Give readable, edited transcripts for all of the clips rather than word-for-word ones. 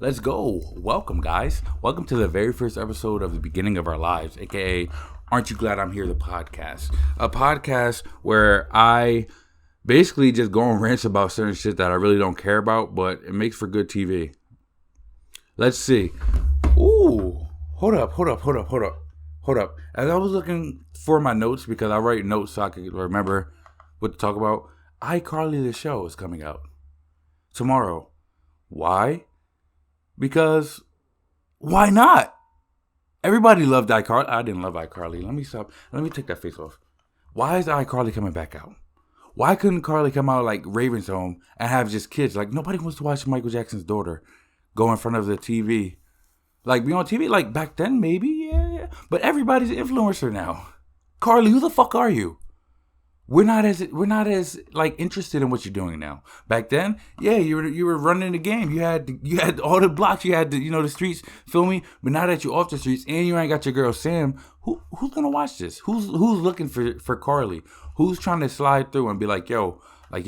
Let's go. Welcome, guys. Welcome to the very first episode of The Beginning of Our Lives, aka Aren't You Glad I'm Here, the podcast. A podcast where I basically just go on rants about certain shit that I really don't care about, but it makes for good TV. Let's see. Ooh. Hold up. As I was looking for my notes, because I write notes so I can remember what to talk about, iCarly the show is coming out tomorrow. Why? Because why not? Everybody loved iCarly. I didn't love iCarly. Let me stop. Let me take that face off. Why is iCarly coming back out? Why couldn't Carly come out like Raven's Home and have just kids? Like, nobody wants to watch Michael Jackson's daughter go in front of the TV. Like, be on TV? Like, back then, maybe, yeah. But everybody's an influencer now. Carly, who the fuck are you? We're not as like interested in what you're doing now. Back then, yeah, you were running the game. You had all the blocks. You had the streets, feel me. But now that you're off the streets and you ain't got your girl Sam, who's gonna watch this? Who's looking for Carly? Who's trying to slide through and be like, yo, like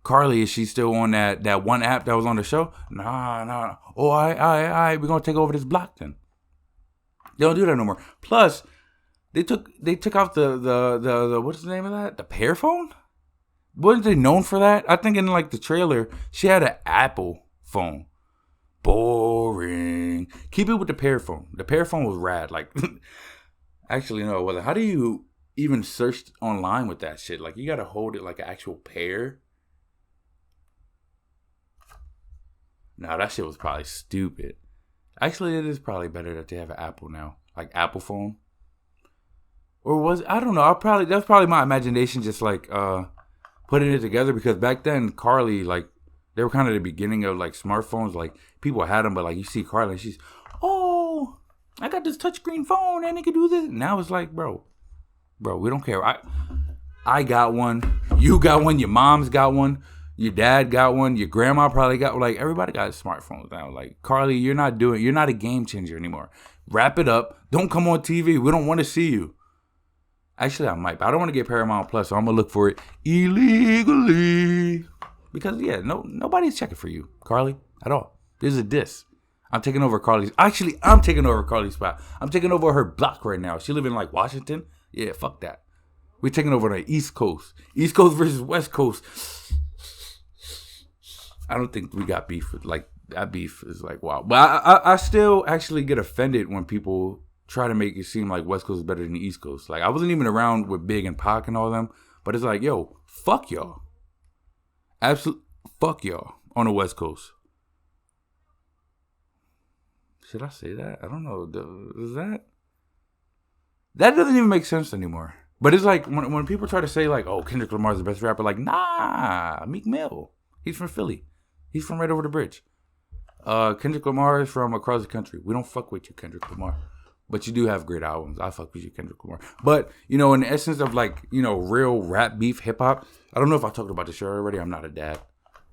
Carly, is she still on that one app that was on the show? Nah. Oh, I we're gonna take over this block then. They don't do that no more. Plus, They took out the what's the name of that? The pear phone? Wasn't they known for that? I think in like the trailer, she had an Apple phone. Boring. Keep it with the pear phone. The pear phone was rad. Like, actually, no, it wasn't. How do you even search online with that shit? Like, you gotta hold it like an actual pear. Nah, that shit was probably stupid. Actually, it is probably better that they have an Apple now, like Apple phone. Or was I don't know. That's probably my imagination, just like putting it together. Because back then, Carly, like, they were kind of the beginning of like smartphones. Like, people had them, but like you see Carly, she's, oh, I got this touchscreen phone and it can do this. Now it's like, bro, we don't care. I got one. You got one. Your mom's got one. Your dad got one. Your grandma probably got one. Like, everybody got smartphones now. Like, Carly, you're not a game changer anymore. Wrap it up. Don't come on TV. We don't want to see you. Actually, I might, but I don't want to get Paramount Plus, so I'm going to look for it illegally. Because, yeah, nobody's checking for you, Carly, at all. This is a diss. I'm taking over Carly's spot. I'm taking over her block right now. She live in, like, Washington. Yeah, fuck that. We're taking over the East Coast. East Coast versus West Coast. I don't think we got beef. Like, that beef is, like, wow. But I still actually get offended when people try to make it seem like West Coast is better than the East Coast. Like, I wasn't even around with Big and Pac and all them, but it's like, yo, fuck y'all. Absolute fuck y'all on the West Coast. Should I say that? I don't know. Is that doesn't even make sense anymore. But it's like when people try to say like, oh, Kendrick Lamar's the best rapper, like, nah, Meek Mill. He's from Philly. He's from right over the bridge. Kendrick Lamar is from across the country. We don't fuck with you, Kendrick Lamar. But you do have great albums. I fuck with you, Kendrick Lamar. But, in the essence of, like, real rap beef hip-hop, I don't know if I talked about the show already. I'm not a dad.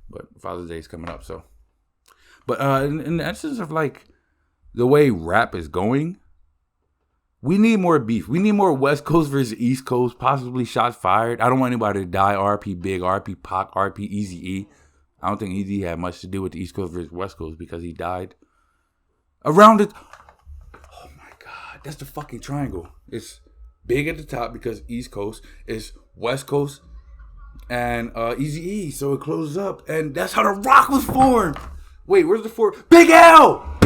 But Father's Day is coming up, so. But in the essence of, like, the way rap is going, we need more beef. We need more West Coast versus East Coast, possibly shots fired. I don't want anybody to die. RP Big, RP Pac, RP Eazy-E. I don't think Eazy had much to do with the East Coast versus West Coast because he died around it. That's the fucking triangle. It's Big at the top because East Coast. It's West Coast and Eazy-E. So it closes up. And that's how The Rock was formed. Wait, where's the four? Big L!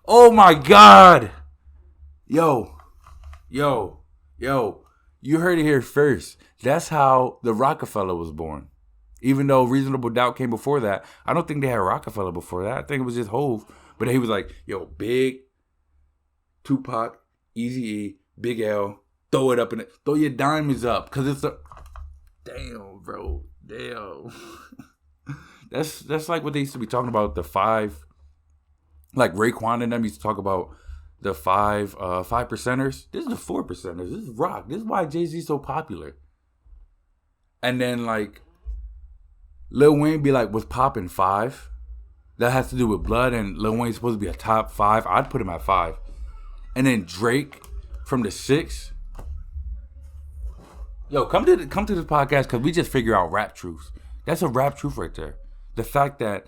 Oh my God. Yo. You heard it here first. That's how the Rockefeller was born. Even though Reasonable Doubt came before that. I don't think they had Rockefeller before that. I think it was just Hove. But he was like, yo, Big, Tupac, Eazy-E, Big L, throw it up in it. Throw your diamonds up. Because it's a... Damn, bro. Damn. That's like what they used to be talking about, the five... Like Raekwon and them used to talk about the five percenters. This is the 4 percenters. This is rock. This is why Jay-Z's so popular. And then, like, Lil Wayne be like, was popping 5. That has to do with blood, and Lil Wayne's supposed to be a top 5. I'd put him at 5. And then Drake from the 6. Yo, come to this podcast because we just figure out rap truths. That's a rap truth right there. The fact that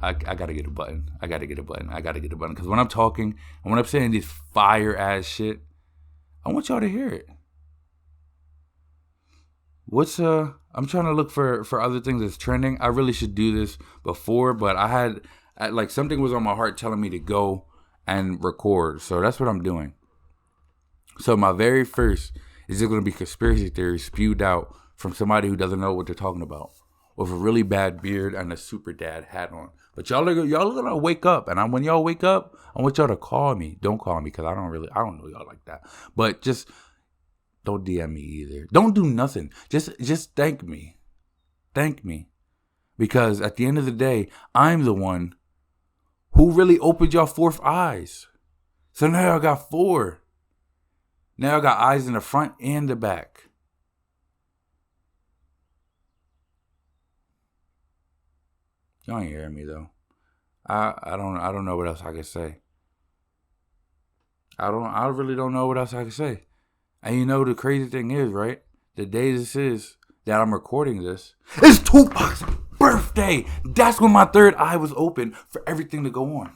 I gotta get a button. I gotta get a button. Because when I'm talking and when I'm saying this fire ass shit, I want y'all to hear it. I'm trying to look for other things that's trending. I really should do this before, but like something was on my heart telling me to go and record. So that's what I'm doing. So my very first is just going to be conspiracy theories spewed out from somebody who doesn't know what they're talking about, with a really bad beard and a super dad hat on. But y'all are gonna wake up, and when y'all wake up, I want y'all to call me. Don't call me because I don't know y'all like that. But just don't DM me either. Don't do nothing. Just thank me. Thank me, because at the end of the day, I'm the one who really opened y'all fourth eyes. So now I got 4. Now I got eyes in the front and the back. Y'all ain't hearing me though. I don't know what else I can say. I really don't know what else I can say. And you know the crazy thing is, right? The day this is that I'm recording this is Tupac's birthday. That's when my third eye was open for everything to go on.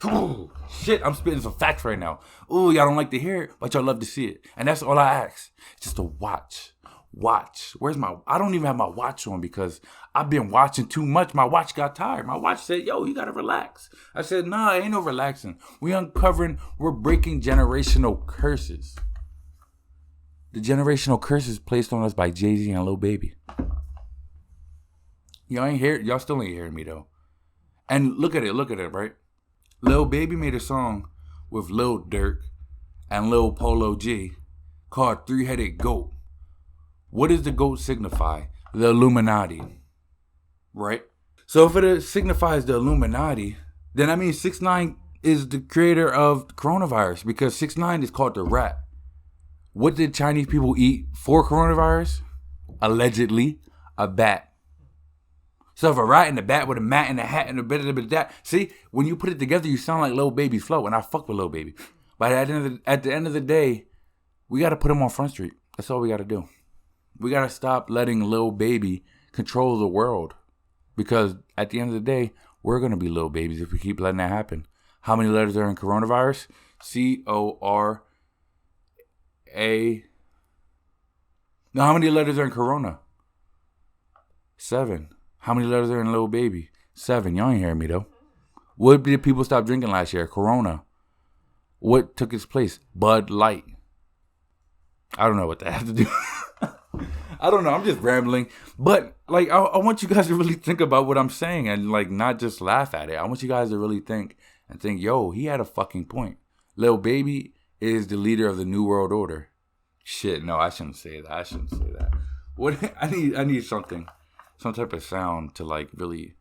Ooh, shit, I'm spitting some facts right now. Ooh, y'all don't like to hear it, but y'all love to see it. And that's all I ask. Just to watch. I don't even have my watch on because I've been watching too much. My watch got tired. My watch said, yo, you gotta relax. I said, nah, ain't no relaxing. We're breaking generational curses. The generational curses placed on us by Jay-Z and Lil Baby. Y'all still ain't hearing me though. And look at it, right? Lil Baby made a song with Lil Durk and Lil Polo G called 3-Headed Goat. What does the goat signify? The Illuminati. Right? So if it signifies the Illuminati, then I mean 6ix9ine is the creator of coronavirus, because 6ix9ine is called the rat. What did Chinese people eat for coronavirus? Allegedly, a bat. So if a rat and a bat with a mat and a hat and a bit of that, see, when you put it together, you sound like Lil Baby flow, and I fuck with Lil Baby. But at the end of the day, we got to put him on Front Street. That's all we got to do. We got to stop letting Lil Baby control the world, because at the end of the day, we're going to be Lil Babies if we keep letting that happen. How many letters are in coronavirus? C-O-R-A. Now, how many letters are in Corona? 7. How many letters are in Lil Baby? 7. Y'all ain't hearing me though. What did people stop drinking last year? Corona. What took its place? Bud Light. I don't know what that has to do. I don't know. I'm just rambling. But like, I want you guys to really think about what I'm saying and like not just laugh at it. I want you guys to really think and think, yo, he had a fucking point. Lil Baby is the leader of the New World Order. Shit, no, I shouldn't say that. What I need something. Some type of sound to like really,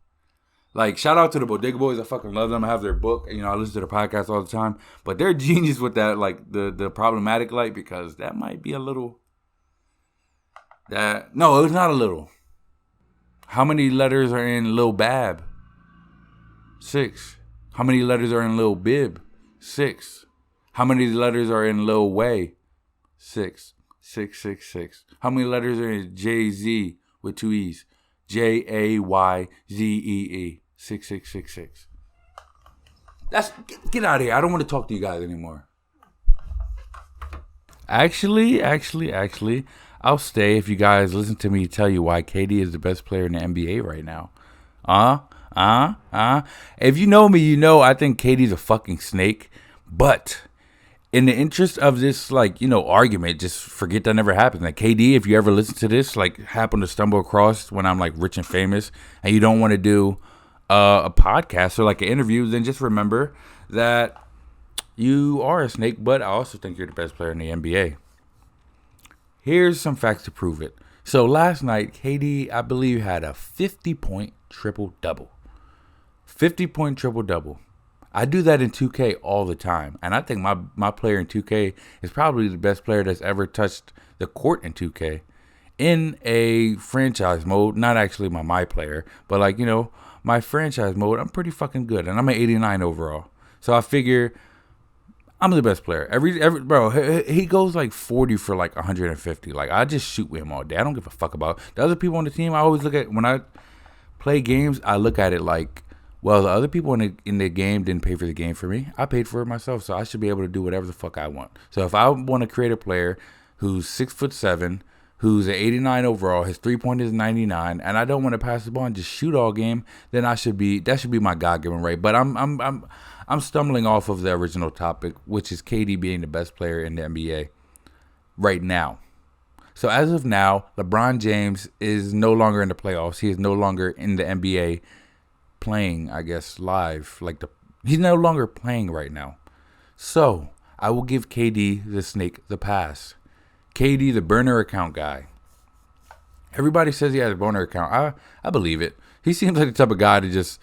like, shout out to the Bodega Boys. I fucking love them. I have their book. You know, I listen to their podcast all the time. But they're genius with that, like the problematic light, because that might be a little. No, it's not a little. How many letters are in Lil Bab? 6. How many letters are in Lil Bib? 6. How many letters are in Lil Way? 6. 6, 6, 6. How many letters are in Jay-Z with 2 E's? Jayzee. 6666. Get out of here. I don't want to talk to you guys anymore. Actually, I'll stay if you guys listen to me tell you why KD is the best player in the NBA right now. If you know me, you know I think KD's a fucking snake. But in the interest of this, like, you know, argument, just forget that never happened. Like, KD, if you ever listen to this, like, happen to stumble across when I'm, like, rich and famous, and you don't want to do a podcast or, like, an interview, then just remember that you are a snake, but I also think you're the best player in the NBA. Here's some facts to prove it. So, last night, KD, I believe, had a 50-point triple-double. 50-point triple-double. I do that in 2K all the time. And I think my player in 2K is probably the best player that's ever touched the court in 2K. In a franchise mode, not actually my player, but like, you know, my franchise mode, I'm pretty fucking good. And I'm at 89 overall. So I figure I'm the best player. Every bro, he goes like 40 for like 150. Like, I just shoot with him all day. I don't give a fuck about the other people on the team. I always look at, when I play games, I look at it like, Well, the other people in the game didn't pay for the game for me. I paid for it myself, so I should be able to do whatever the fuck I want. So if I want to create a player who's 6'7", who's an 89 overall, his 3-point is 99, and I don't want to pass the ball and just shoot all game, then that should be my God-given right. But I'm stumbling off of the original topic, which is KD being the best player in the NBA right now. So as of now, LeBron James is no longer in the playoffs. He is no longer in the NBA playing, I guess, live. He's no longer playing right now. So I will give KD the snake the pass. KD, the burner account guy. Everybody says he has a burner account. I believe it. He seems like the type of guy to just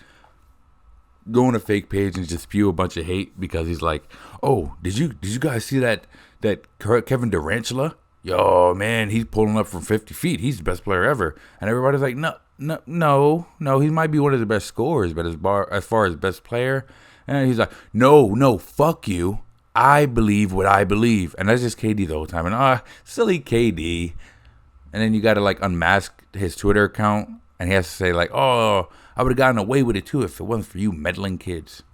go on a fake page and just spew a bunch of hate because he's like, oh, did you guys see that Kevin Durantula? Yo, man, he's pulling up from 50 feet. He's the best player ever. And everybody's like, no, he might be one of the best scorers, but as far as best player, and he's like, no, fuck you. I believe what I believe. And that's just KD the whole time. And silly KD. And then you got to unmask his Twitter account, and he has to say oh, I would have gotten away with it too if it wasn't for you meddling kids.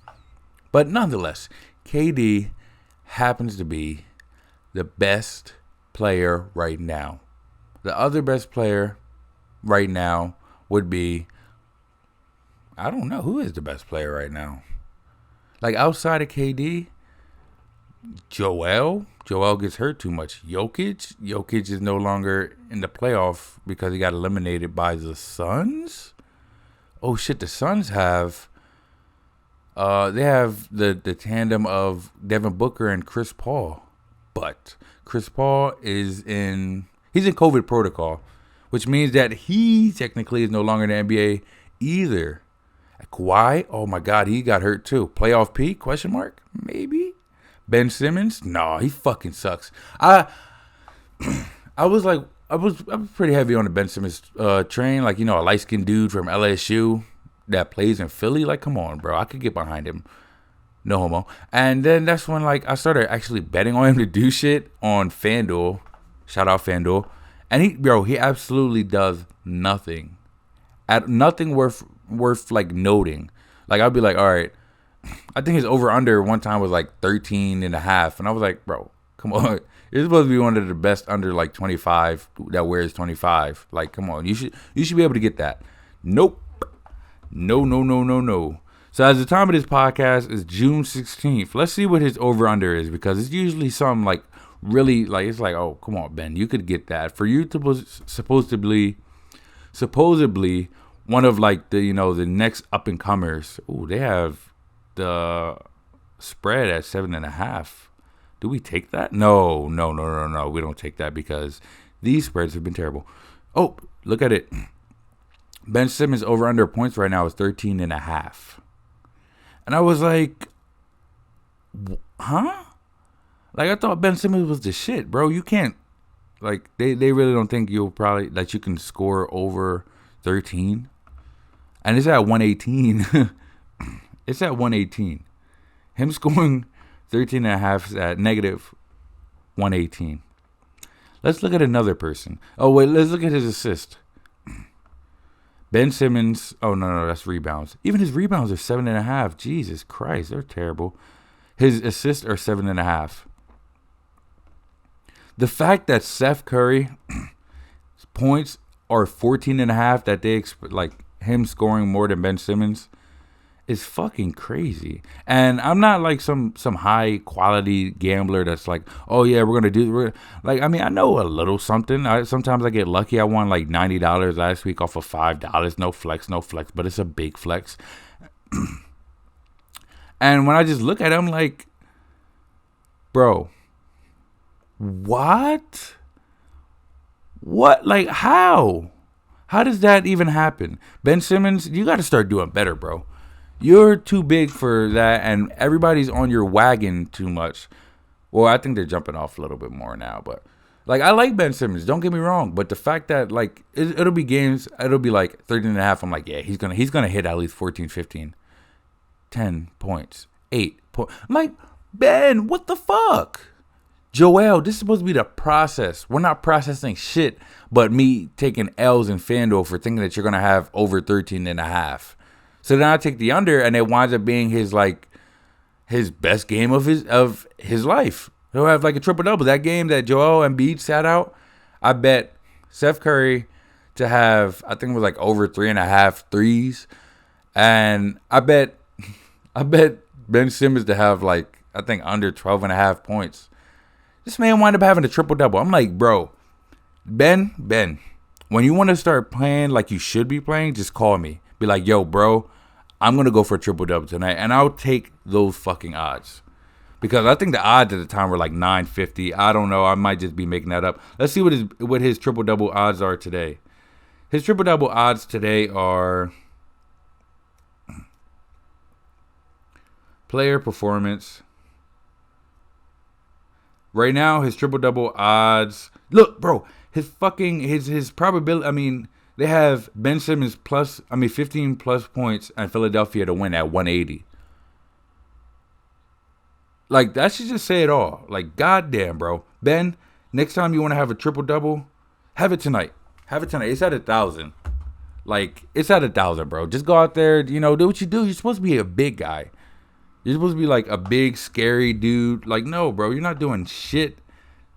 But nonetheless, KD happens to be the best player right now. The other best player right now would be, I don't know, who is the best player right now? Outside of KD, Joel gets hurt too much. Jokic is no longer in the playoff because he got eliminated by the Suns. Oh shit, the Suns have they have the tandem of Devin Booker and Chris Paul. But Chris Paul he's in COVID protocol, which means that he technically is no longer in the NBA either. Kawhi, oh my God, he got hurt too. Playoff P? ? Maybe. Ben Simmons? No, he fucking sucks. I was pretty heavy on the Ben Simmons train. A light skinned dude from LSU that plays in Philly. Come on, bro. I could get behind him. No homo. And then that's when I started actually betting on him to do shit on FanDuel. Shout out FanDuel. And he absolutely does nothing. Nothing worth noting. I'd be like, all right, I think his over under one time was 13 and a half. And I was like, bro, come on. You're supposed to be one of the best under 25 that wears 25. Come on. You should be able to get that. Nope. No. So as the time of this podcast is June 16th, let's see what his over under is, because it's usually some really it's oh, come on, Ben, you could get that. For you to supposedly one of the next up and comers. Ooh, they have the spread at 7.5. Do we take that? No. We don't take that because these spreads have been terrible. Oh, look at it. Ben Simmons over under points right now is 13.5. And I was like, huh? I thought Ben Simmons was the shit, bro. You can't, they really don't think you can score over 13. And it's at 118. It's at 118. Him scoring 13.5 is at negative 118. Let's look at another person. Oh, wait, let's look at his assist. Ben Simmons. Oh, no, that's rebounds. Even his rebounds are 7.5. Jesus Christ, they're terrible. His assists are 7.5. The fact that Steph Curry points are 14.5, that they him scoring more than Ben Simmons, is fucking crazy. And I'm not some high quality gambler that's oh yeah, I know a little something. Sometimes I get lucky. I won $90 last week off of $5. No flex, but it's a big flex. And when I just look at it, I'm bro, what? How? How does that even happen? Ben Simmons, you got to start doing better, bro. You're too big for that, and everybody's on your wagon too much. Well, I think they're jumping off a little bit more now, but I like Ben Simmons. Don't get me wrong, but the fact that it'll be games, it'll be 13.5. I'm yeah, he's gonna hit at least 14, 15, 10 points, 8 points. I'm Ben, what the fuck? Joel, this is supposed to be the process. We're not processing shit, but me taking L's in FanDuel for thinking that you're gonna have over 13.5. So then I take the under, and it winds up being his best game of his life. He'll have like a triple double. That game that Joel Embiid sat out, I bet Steph Curry to have, I think it was like over 3.5 threes, and I bet Ben Simmons to have like, I think under 12.5 points. This man wound up having a triple double. I'm like, bro, Ben, when you want to start playing like you should be playing, just call me. Be like, yo, bro, I'm going to go for a triple double tonight, and I'll take those fucking odds. Because I think the odds at the time were like 950. I don't know. I might just be making that up. Let's see what his triple double odds are today. His triple double odds today are player performance. Right now, his triple double odds. Look, bro, his probability. I mean, they have Ben Simmons 15 plus points and Philadelphia to win at 180. Like, that should just say it all. Like, goddamn, bro. Ben, next time you want to have a triple-double, have it tonight. It's at 1,000. Like, it's at 1,000, bro. Just go out there, do what you do. You're supposed to be a big guy. You're supposed to be, like, a big, scary dude. Like, no, bro. You're not doing shit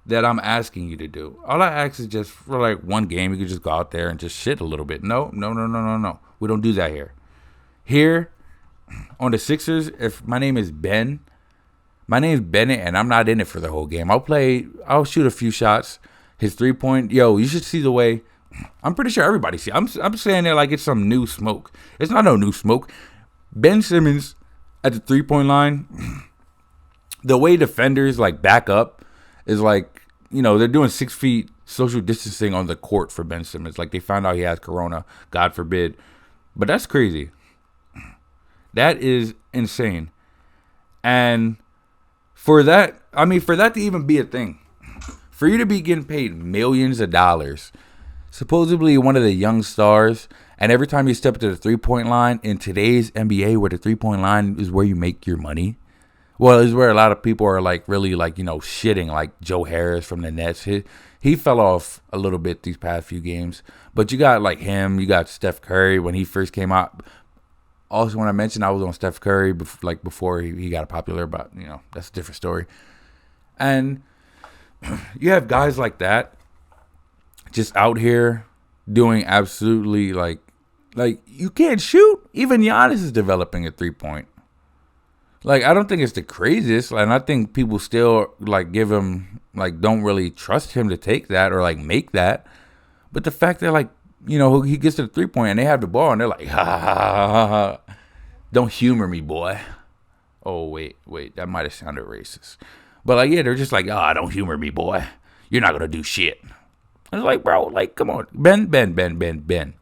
that I'm asking you to do. All I ask is just for, like, one game, you can just go out there and just shit a little bit. No. We don't do that here. Here, on the Sixers, if my name is Ben... My name's Bennett, and I'm not in it for the whole game. I'll shoot a few shots. His 3-point, you should see the way. I'm pretty sure everybody see. I'm saying it like it's some new smoke. It's not no new smoke. Ben Simmons at the 3-point line, the way defenders like back up is like, they're doing 6 feet social distancing on the court for Ben Simmons. Like, they found out he has corona, God forbid. But that's crazy. That is insane. And for that to even be a thing, for you to be getting paid millions of dollars, supposedly one of the young stars, and every time you step to the 3-point line in today's NBA, where the 3-point line is where you make your money, well, is where a lot of people are like really like, shitting, like Joe Harris from the Nets. He fell off a little bit these past few games, but you got like him, you got Steph Curry when he first came out. Also, when I mentioned I was on Steph Curry, before he got popular, but, that's a different story. And you have guys like that just out here doing absolutely, like you can't shoot. Even Giannis is developing a 3-point. Like, I don't think it's the craziest. And I think people still, like, give him, like, don't really trust him to take that or, like, make that. But the fact that, like, he gets to the 3-point and they have the ball and they're like, ha. Don't humor me, boy. Oh, wait, that might have sounded racist. But, like, yeah, they're just like, don't humor me, boy. You're not going to do shit. And it's like, bro, like, come on. Ben.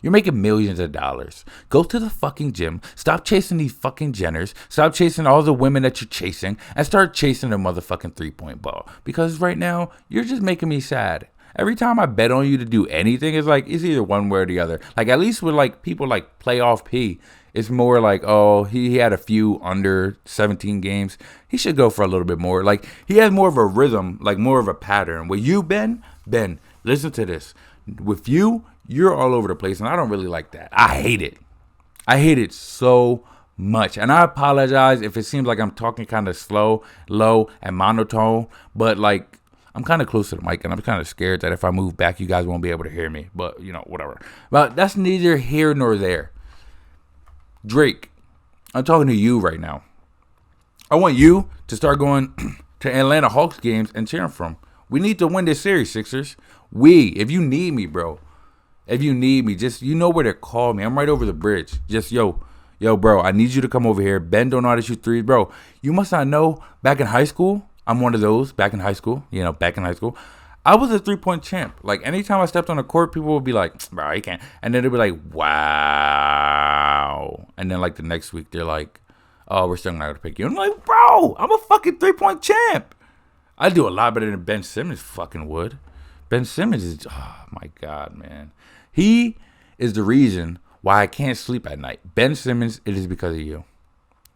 You're making millions of dollars. Go to the fucking gym. Stop chasing these fucking Jenners. Stop chasing all the women that you're chasing. And start chasing the motherfucking 3-point ball. Because right now, you're just making me sad. Every time I bet on you to do anything, it's like, it's either one way or the other. Like, at least with, like, people like Playoff P, it's more like, he had a few under 17 games. He should go for a little bit more. Like, he has more of a rhythm, like more of a pattern. With you, Ben, listen to this. With you, you're all over the place, and I don't really like that. I hate it. I hate it so much. And I apologize if it seems like I'm talking kind of slow, low, and monotone, but, like, I'm kind of close to the mic, and I'm kind of scared that if I move back, you guys won't be able to hear me. But, whatever. But that's neither here nor there. Drake, I'm talking to you right now. I want you to start going to Atlanta Hawks games and cheering for them. We need to win this series, Sixers. If you need me, bro. If you need me, just, where to call me. I'm right over the bridge. Just, yo, bro, I need you to come over here. Ben don't know how to shoot threes. Bro, you must not know, back in high school, I'm one of those, back in high school, I was a 3-point champ. Like, anytime I stepped on the court, people would be like, bro, you can't. And then they'd be like, wow. And then, like, the next week, they're like, oh, we're still not going to pick you. I'm like, bro, I'm a fucking 3-point champ. I do a lot better than Ben Simmons fucking would. Ben Simmons is, oh, my God, man. He is the reason why I can't sleep at night. Ben Simmons, it is because of you.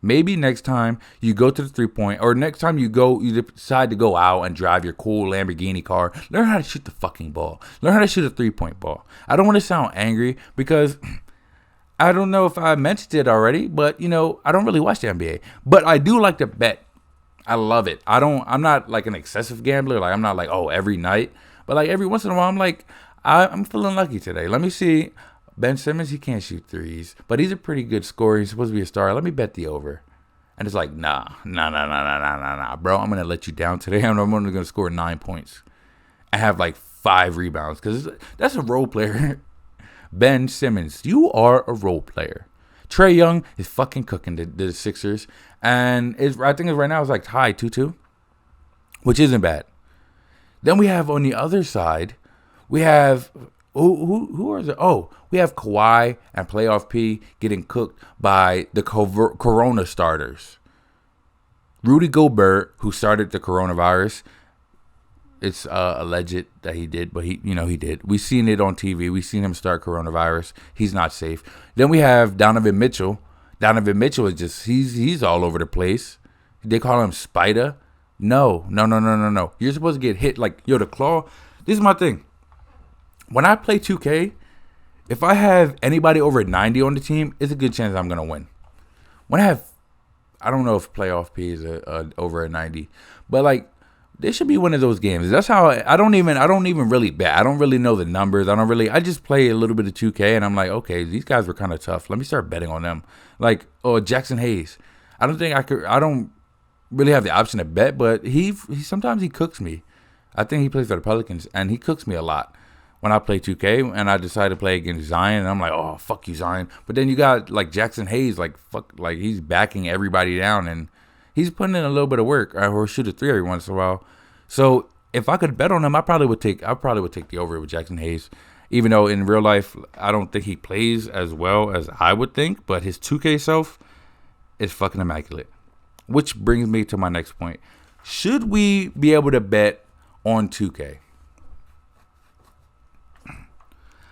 Maybe next time you go to the 3-point, or next time you decide to go out and drive your cool Lamborghini car, learn how to shoot the fucking ball. Learn how to shoot a 3-point ball. I don't want to sound angry because I don't know if I mentioned it already, but I don't really watch the NBA. But I do like to bet. I love it. I'm not like an excessive gambler. Like I'm not like, oh, every night. But like every once in a while, I'm like, I'm feeling lucky today. Let me see. Ben Simmons, he can't shoot threes, but he's a pretty good scorer. He's supposed to be a star. Let me bet the over. And it's like, nah, bro. I'm gonna let you down today. I'm only gonna score 9 points. I have like 5 rebounds because that's a role player. Ben Simmons, you are a role player. Trae Young is fucking cooking the Sixers, and I think right now it's like tied 2-2, which isn't bad. Then we have on the other side, we have who is it? Oh, we have Kawhi and Playoff P getting cooked by the Corona starters. Rudy Gobert, who started the coronavirus. It's alleged that he did, but he did. We've seen it on TV. We've seen him start coronavirus. He's not safe. Then we have Donovan Mitchell. Donovan Mitchell is just he's all over the place. They call him Spider. No. You're supposed to get hit like the claw. This is my thing. When I play 2K, if I have anybody over 90 on the team, it's a good chance I'm gonna win. When I don't know if Playoff P is over a 90, but like. This should be one of those games. That's how I don't even really bet. I don't really know the numbers. I just play a little bit of 2K and I'm like, okay, these guys were kind of tough. Let me start betting on them. Like, Jackson Hayes. I don't really have the option to bet, but he sometimes he cooks me. I think he plays for the Pelicans and he cooks me a lot when I play 2K and I decide to play against Zion and I'm like, oh, fuck you, Zion. But then you got like Jackson Hayes, like he's backing everybody down and he's putting in a little bit of work or shoot a 3 every once in a while. So if I could bet on him, I probably would take the over with Jackson Hayes. Even though in real life, I don't think he plays as well as I would think. But his 2K self is fucking immaculate. Which brings me to my next point. Should we be able to bet on 2K?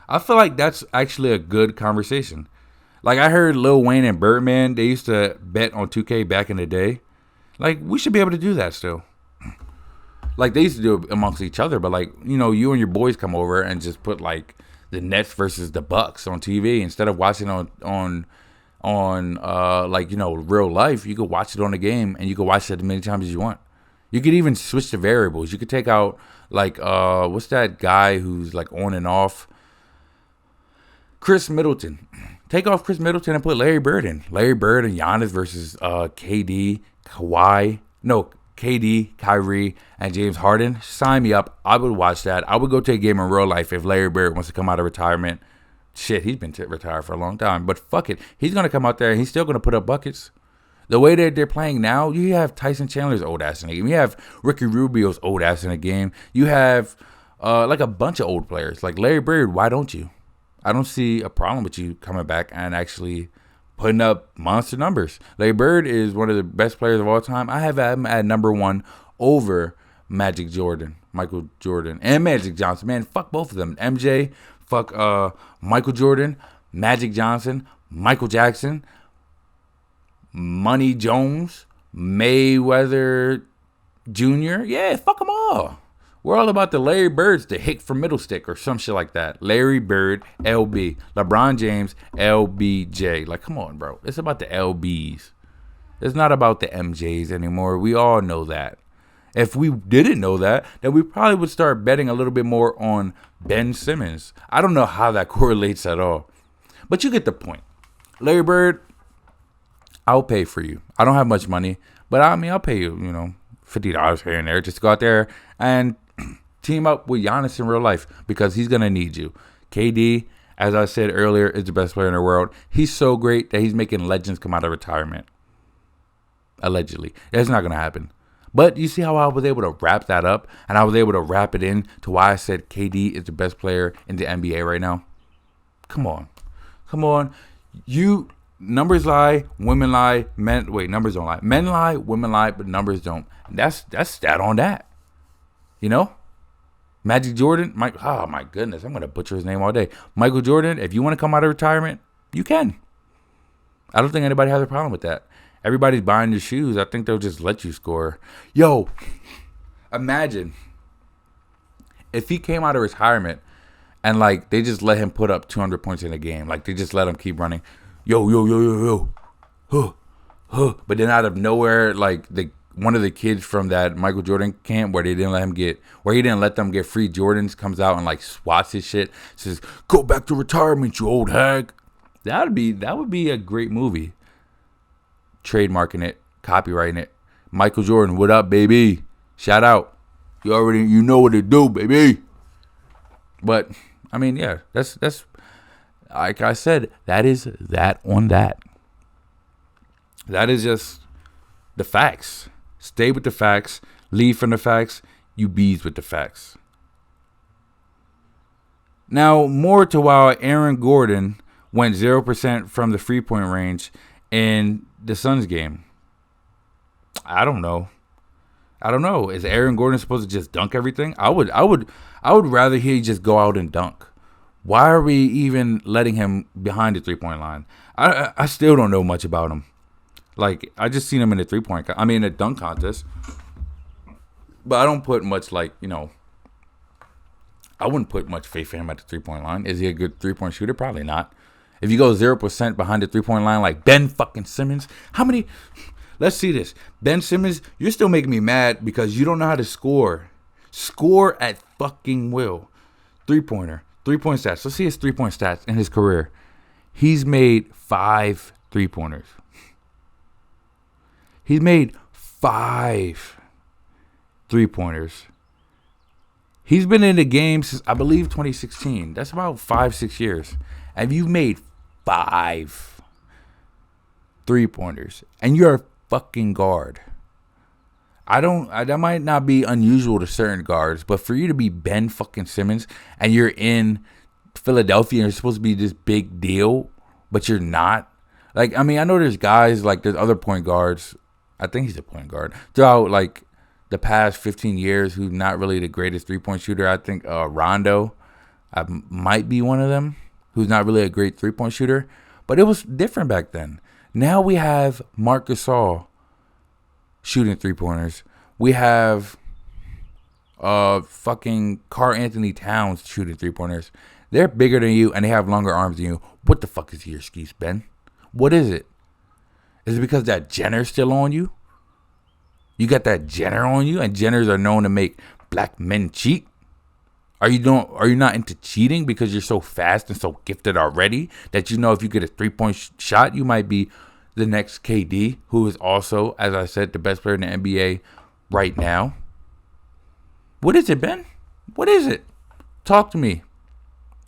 I feel like that's actually a good conversation. Like I heard Lil Wayne and Birdman, they used to bet on 2K back in the day. Like we should be able to do that still. Like they used to do it amongst each other, but like, you and your boys come over and just put like the Nets versus the Bucks on TV instead of watching on real life. You could watch it on the game and you could watch it as many times as you want. You could even switch the variables. You could take out like what's that guy who's like on and off? Chris Middleton. Take off Chris Middleton and put Larry Bird in. Larry Bird and Giannis versus KD, Kyrie, and James Harden. Sign me up. I would watch that. I would go to a game in real life if Larry Bird wants to come out of retirement. Shit, he's been retired for a long time. But fuck it. He's going to come out there and he's still going to put up buckets. The way that they're playing now, you have Tyson Chandler's old ass in the game. You have Ricky Rubio's old ass in the game. You have like a bunch of old players. Like Larry Bird, why don't you? I don't see a problem with you coming back and actually putting up monster numbers. Larry Bird is one of the best players of all time. I have him at number 1 over Michael Jordan, and Magic Johnson. Man, fuck both of them. MJ, fuck Michael Jordan, Magic Johnson, Michael Jackson, Money Jones, Mayweather Jr. Yeah, fuck them all. We're all about the Larry Birds, the hick from Middlestick or some shit like that. Larry Bird, LB. LeBron James, LBJ. Like, come on, bro. It's about the LBs. It's not about the MJs anymore. We all know that. If we didn't know that, then we probably would start betting a little bit more on Ben Simmons. I don't know how that correlates at all. But you get the point. Larry Bird, I'll pay for you. I don't have much money, but I'll pay you, $50 here and there. Just go out there and team up with Giannis in real life because he's going to need you. KD, as I said earlier, is the best player in the world. He's so great that he's making legends come out of retirement. Allegedly. That's not going to happen. But you see how I was able to wrap that up and I was able to wrap it in to why I said KD is the best player in the NBA right now? Come on. Numbers lie, women lie, numbers don't lie. Men lie, women lie, but numbers don't. That's stat on that. Magic Jordan, oh my goodness, I'm going to butcher his name all day. Michael Jordan, if you want to come out of retirement, you can. I don't think anybody has a problem with that. Everybody's buying your shoes. I think they'll just let you score. Yo, imagine if he came out of retirement And like they just let him put up 200 points in a game. Like they just let him keep running. Yo, yo, yo, yo, yo. Huh, huh. But then out of nowhere, like one of the kids from that Michael Jordan camp where he didn't let them get free Jordans comes out and like swats his shit. Says, "Go back to retirement, you old hag." That would be a great movie. Trademarking it, copywriting it. Michael Jordan, what up, baby? Shout out. You know what to do, baby. But I mean, yeah, that's like I said, that is that on that. That is just the facts. Stay with the facts. Leave from the facts. You bees with the facts. Now, more to why Aaron Gordon went 0% from the 3-point range in the Suns game. I don't know. Is Aaron Gordon supposed to just dunk everything? I would rather he just go out and dunk. Why are we even letting him behind the 3-point line? I still don't know much about him. Like, I just seen him in a dunk contest. But I don't put much, I wouldn't put much faith in him at the 3-point line. Is he a good 3-point shooter? Probably not. If you go 0% behind the 3-point line like Ben fucking Simmons, how many... Let's see this. Ben Simmons, you're still making me mad because you don't know how to score. Score at fucking will. 3-pointer. 3-point stats. Let's see his 3-point stats in his career. He's made 5 3-pointers. He's made 5 3-pointers. He's been in the game since, I believe, 2016. That's about 5-6 years. And you've made 5 3-pointers. And you're a fucking guard. That might not be unusual to certain guards, but for you to be Ben fucking Simmons and you're in Philadelphia and you're supposed to be this big deal, but you're not. Like, I mean, I know there's guys, like, there's other point guards. I think he's a point guard. Throughout, like, the past 15 years who's not really the greatest 3-point shooter. I think Rondo might be one of them who's not really a great 3-point shooter. But it was different back then. Now we have Marc Gasol shooting 3-pointers. We have fucking Karl Anthony Towns shooting 3-pointers. They're bigger than you and they have longer arms than you. What the fuck is your excuse, Ben? What is it? Is it because that Jenner's still on you? You got that Jenner on you, and Jenners are known to make black men cheat? Are you not into cheating because you're so fast and so gifted already that you know if you get a 3-point shot, you might be the next KD, who is also, as I said, the best player in the NBA right now? What is it, Ben? What is it? Talk to me.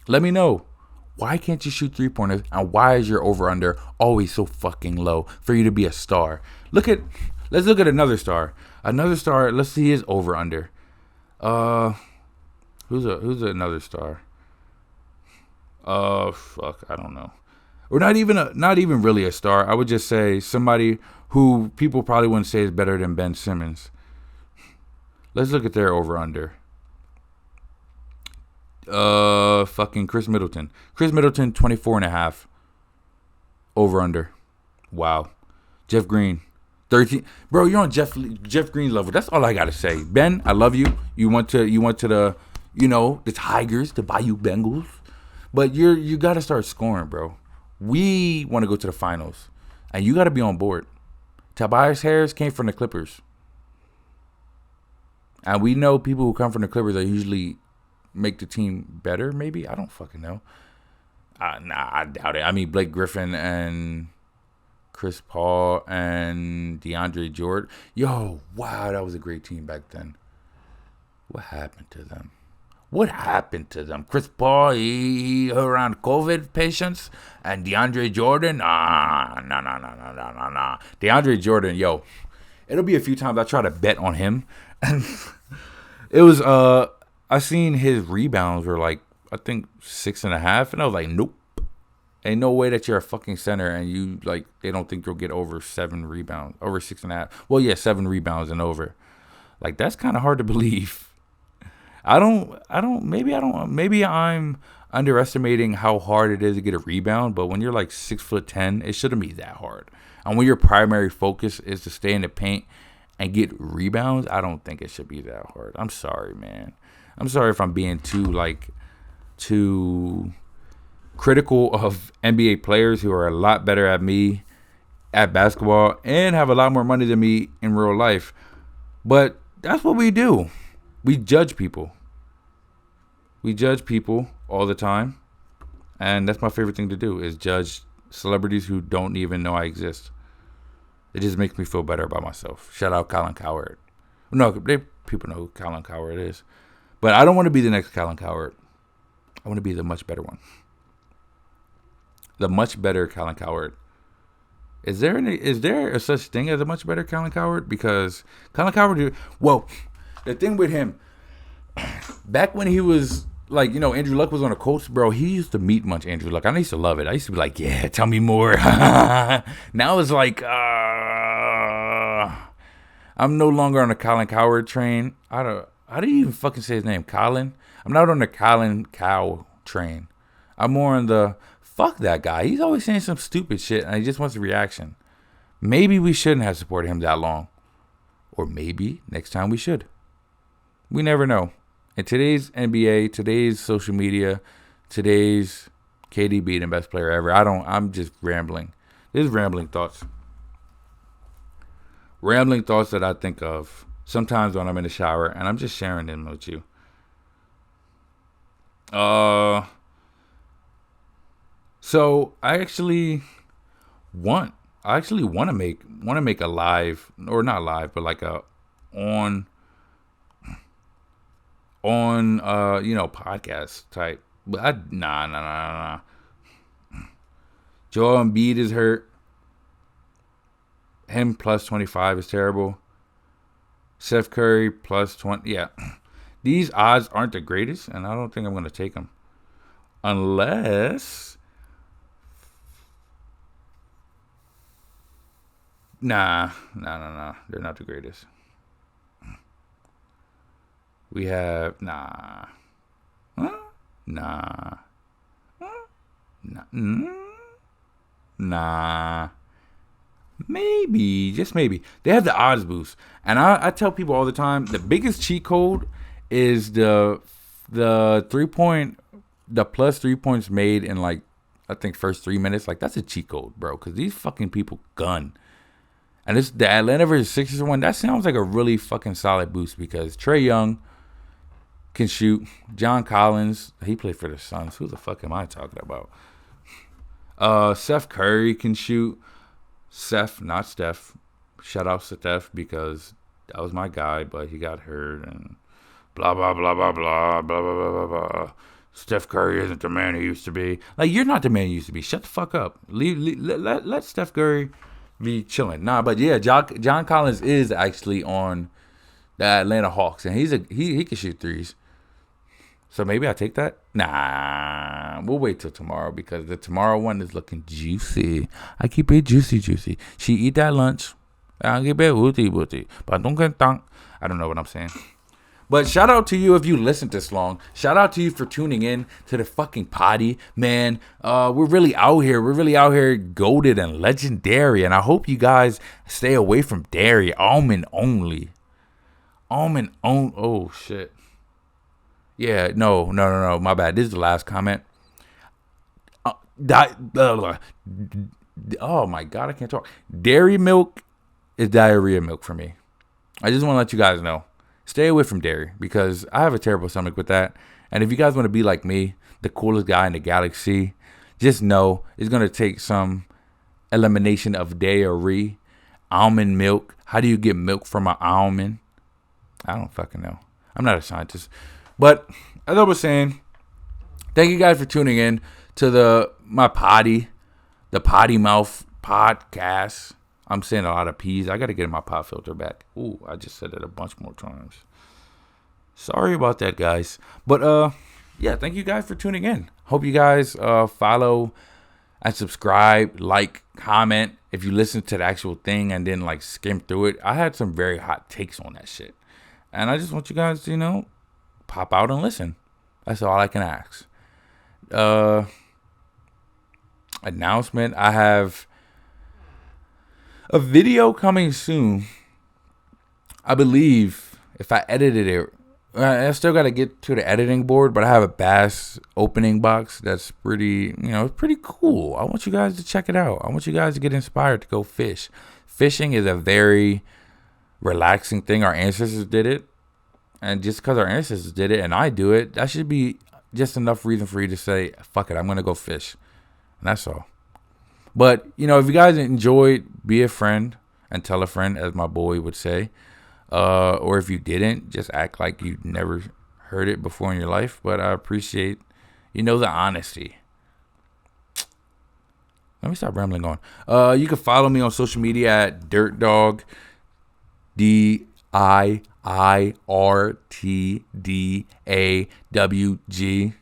Let me know. Why can't you shoot 3-pointers, and why is your over-under always so fucking low for you to be a star? Let's look at another star. Let's see his over-under. Who's another star? Fuck, I don't know. Or not even really a star. I would just say somebody who people probably wouldn't say is better than Ben Simmons. Let's look at their over-under. Fucking Chris Middleton. 24.5. Over-under. Wow. Jeff Green, 13. Bro, you're on Jeff Green level. That's all I gotta say. Ben, I love you. You went to the, the Tigers, the Bayou Bengals. But you gotta start scoring, bro. We want to go to the finals. And you gotta be on board. Tobias Harris came from the Clippers. And we know people who come from the Clippers are usually make the team better, maybe? I don't fucking know. I doubt it. I mean, Blake Griffin and Chris Paul and DeAndre Jordan. Yo, wow, that was a great team back then. What happened to them? Chris Paul, he around COVID patients, and DeAndre Jordan, nah. DeAndre Jordan, yo, it'll be a few times I try to bet on him. It was, I seen his rebounds were like, I think 6.5, and I was like, nope. Ain't no way that you're a fucking center and you they don't think you'll get over 7 rebounds, over 6.5. Well, yeah, 7 rebounds and over. Like, that's kind of hard to believe. Maybe I'm underestimating how hard it is to get a rebound, but when you're like 6'10", it shouldn't be that hard. And when your primary focus is to stay in the paint and get rebounds, I don't think it should be that hard. I'm sorry, man. I'm sorry if I'm being too to critical of NBA players who are a lot better at me at basketball and have a lot more money than me in real life. But that's what we do. We judge people. We judge people all the time. And that's my favorite thing to do, is judge celebrities who don't even know I exist. It just makes me feel better about myself. Shout out Colin Cowherd. No, people know who Colin Cowherd is. But I don't want to be the next Colin Cowherd. I want to be the much better one. The much better Colin Cowherd. Is there a such thing as a much better Colin Cowherd? Because Colin Cowherd, well, the thing with him, back when he was like, Andrew Luck was on the Colts, bro, he used to meat munch Andrew Luck. I used to love it. I used to be like, yeah, tell me more. Now it's like, I'm no longer on the Colin Cowherd train. How do you even fucking say his name? Colin? I'm not on the Colin Cow train. I'm more on the fuck that guy. He's always saying some stupid shit and he just wants a reaction. Maybe we shouldn't have supported him that long. Or maybe next time we should. We never know. In today's NBA, today's social media, today's KD being the best player ever. I'm just rambling. This is rambling thoughts. Rambling thoughts that I think of sometimes when I'm in the shower, and I'm just sharing them with you. So I actually want to make a live, or not live, but like a on podcast type. But nah. Joel Embiid is hurt. Him plus 25 is terrible. Steph Curry plus 20. Yeah. These odds aren't the greatest, and I don't think I'm going to take them. Unless... Nah. They're not the greatest. We have... Nah. Huh? Nah. Huh? Nah. Maybe, just maybe. They have the odds boost. And I tell people all the time, the biggest cheat code is the plus 3 points made in like, I think first 3 minutes. Like, that's a cheat code, bro. Because these fucking people gun. And it's the Atlanta versus Sixers one. That sounds like a really fucking solid boost because Trae Young can shoot. John Collins, he played for the Suns. Who the fuck am I talking about? Steph Curry can shoot. Seth, not Steph. Shout out to Steph because that was my guy, but he got hurt and blah, blah, blah, blah, blah, blah, blah, blah, blah. Steph Curry isn't the man he used to be. Like, you're not the man you used to be. Shut the fuck up. Let Steph Curry be chilling. Nah, but yeah, John Collins is actually on the Atlanta Hawks, and he can shoot threes. So maybe I take that? Nah, we'll wait till tomorrow because the tomorrow one is looking juicy. I keep it juicy. She eat that lunch. I keep it booty. But don't get tongue. I don't know what I'm saying. But shout out to you if you listened this long. Shout out to you for tuning in to the fucking potty. Man, we're really out here. We're really out here goated and legendary. And I hope you guys stay away from dairy. Almond only. Oh, shit. Yeah, no. My bad. This is the last comment. Oh my God, I can't talk. Dairy milk is diarrhea milk for me. I just want to let you guys know. Stay away from dairy because I have a terrible stomach with that. And if you guys want to be like me, the coolest guy in the galaxy, just know it's going to take some elimination of dairy. Almond milk. How do you get milk from an almond? I don't fucking know. I'm not a scientist. But as I was saying, thank you guys for tuning in to the Potty Mouth podcast. I'm saying a lot of P's. I got to get my pop filter back. Ooh, I just said it a bunch more times. Sorry about that, guys. But yeah, thank you guys for tuning in. Hope you guys follow and subscribe, like, comment. If you listen to the actual thing and then like skim through it, I had some very hot takes on that shit. And I just want you guys to, pop out and listen. That's all I can ask. Announcement. I have a video coming soon. I believe if I edited it I still got to get to the editing board, but I have a bass opening box that's pretty, it's pretty cool. I want you guys to check it out. I want you guys to get inspired to go fish. Fishing is a very relaxing thing. Our ancestors did it. And just because our ancestors did it and I do it, that should be just enough reason for you to say, fuck it, I'm going to go fish. And that's all. But, if you guys enjoyed, be a friend and tell a friend, as my boy would say. Or if you didn't, just act like you never heard it before in your life. But I appreciate, the honesty. Let me stop rambling on. You can follow me on social media at DirtDawg, DIRTDAWG.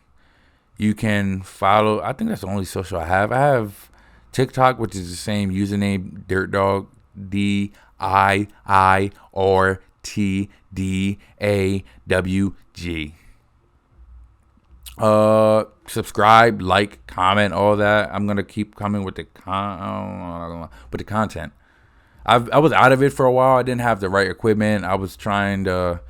You can follow, I think that's the only social I have. I have TikTok, which is the same username, DirtDawg, DIRTDAWG. Subscribe, like, comment, all that. I'm gonna keep coming with the content. I was out of it for a while. I didn't have the right equipment. I was trying to,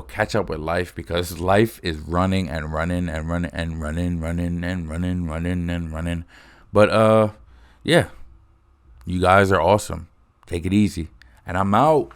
catch up with life, because life is running and running and running and running and running. But yeah, you guys are awesome. Take it easy, and I'm out.